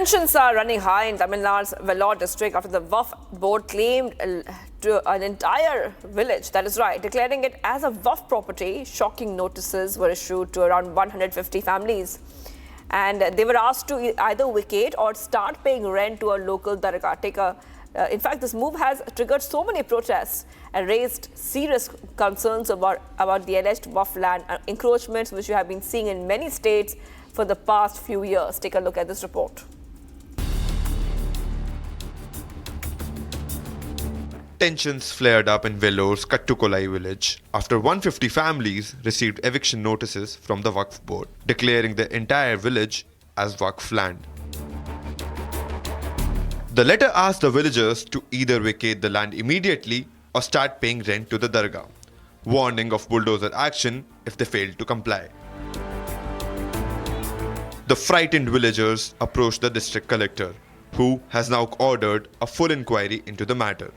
Tensions are running high in Tamil Nadu's Vellore district after the Waqf board claimed an entire village, that is right, declaring it as a Waqf property. Shocking notices were issued to around 150 families. And they were asked to either vacate or start paying rent to a local Dargah. In fact, this move has triggered so many protests and raised serious concerns about the alleged Waqf land encroachments, which you have been seeing in many states for the past few years. Take a look at this report. Tensions flared up in Vellore's Kattukollai village after 150 families received eviction notices from the Waqf board, declaring the entire village as Waqf land. The letter asked the villagers to either vacate the land immediately or start paying rent to the Dargah, warning of bulldozer action if they failed to comply. The frightened villagers approached the district collector, who has now ordered a full inquiry into the matter.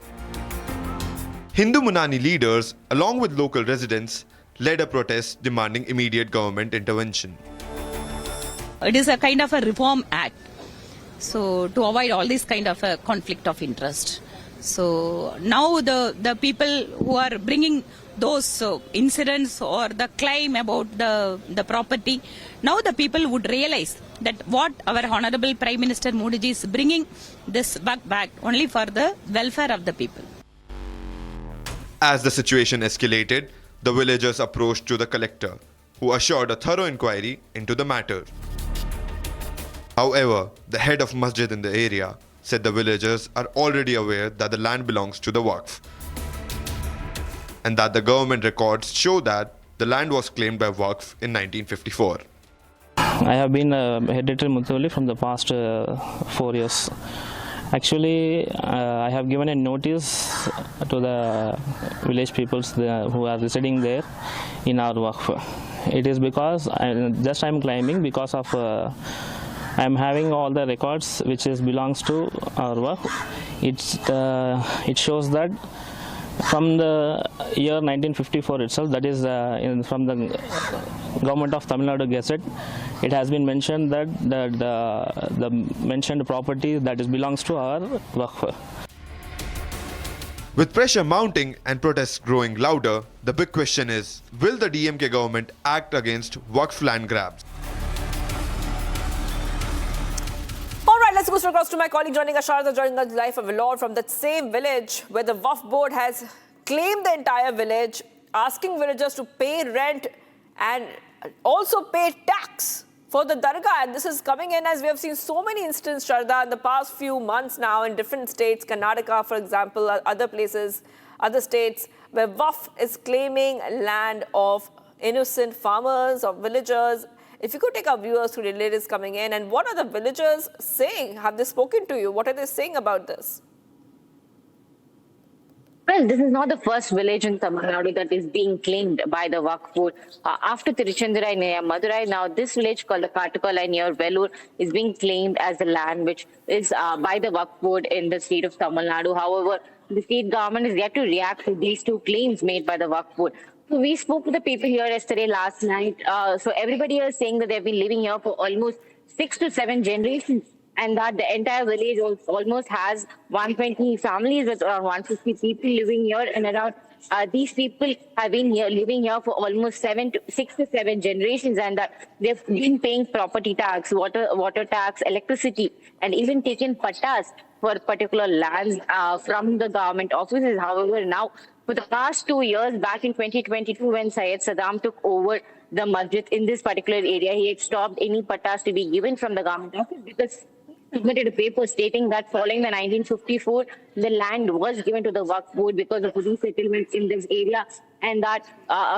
Hindu Munani leaders, along with local residents, led a protest demanding immediate government intervention. It is a kind of a reform act, so to avoid all this kind of a conflict of interest. So now the people who are bringing those incidents or the claim about the property, now the people would realize that what our Honorable Prime Minister Modi ji is bringing this back only for the welfare of the people. As the situation escalated, the villagers approached to the collector, who assured a thorough inquiry into the matter. However, the head of masjid in the area said the villagers are already aware that the land belongs to the Waqf, and that the government records show that the land was claimed by Waqf in 1954. I have been hereditary Mutuli from the past 4 years. Actually, I have given a notice to the village peoples who are residing there in our Waqf. It is because I am claiming because of I am having all the records which belongs to our Waqf. It shows that from the year 1954 itself, that is from the government of Tamil Nadu Gazette, it has been mentioned that the mentioned property that belongs to our Waqf. With pressure mounting and protests growing louder, the big question is, will the DMK government act against Waqf land grabs? All right, let's go across to my colleague joining us, Sharda, joining us live from Vellore, from that same village where the Waqf board has claimed the entire village, asking villagers to pay rent and also pay tax for the Dargah. And this is coming in as we have seen so many instances, Sharda, in the past few months now in different states, Karnataka, for example, other places, other states, where Waqf is claiming land of innocent farmers or villagers. If you could take our viewers through the latest coming in, and what are the villagers saying? Have they spoken to you? What are they saying about this? Well, this is not the first village in Tamil Nadu that is being claimed by the Waqf board. After Tiruchendurai near Madurai, now this village called the Kattukollai near Vellore is being claimed as the land which is by the Waqf board in the state of Tamil Nadu. However, the state government is yet to react to these two claims made by the Waqf board. So we spoke to the people here yesterday, last night. So everybody is saying that they've been living here for almost 6 to 7 generations, and that the entire village almost has 120 families with around 150 people living here, and around these people have been living here for almost 6 to 7 generations, and that they've been paying property tax, water tax, electricity, and even taken pattas for particular lands from the government offices. However, now for the past 2 years, back in 2022, when Syed Saddam took over the masjid in this particular area, he had stopped any pattas to be given from the government office because he submitted a paper stating that following the 1954, the land was given to the Waqf board because of resettlements in this area, and that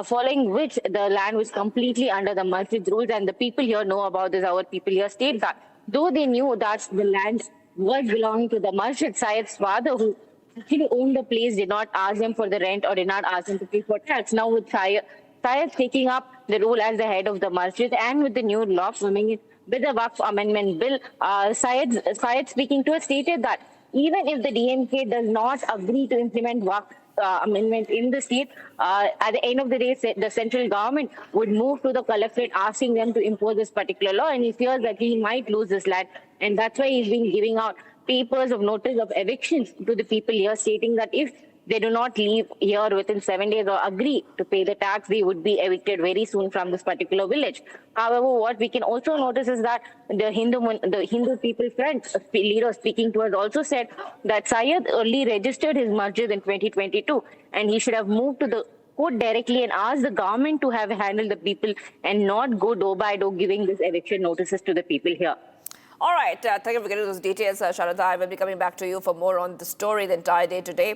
following which the land was completely under the masjid rules. And the people here know about this. Our people here state that though they knew that the land was belonging to the masjid, Syed's father, who actually owned the place, did not ask them for the rent or did not ask them to pay for tax. Now with Syed taking up the role as the head of the masjid, and with the new law coming in with the Waqf amendment bill, Syed speaking to us stated that even if the DMK does not agree to implement Waqf amendment in the state, at the end of the day, the central government would move to the collectorate asking them to impose this particular law, and he fears that he might lose this land And that's why he's been giving out papers of notice of evictions to the people here, stating that if they do not leave here within 7 days or agree to pay the tax, they would be evicted very soon from this particular village. However, what we can also notice is that the Hindu People Front leader speaking to us also said that Syed early registered his masjid in 2022 and he should have moved to the court directly and asked the government to have handled the people and not go door by door giving this eviction notices to the people here. All right. Thank you for getting those details, Sharada. I will be coming back to you for more on the story the entire day today.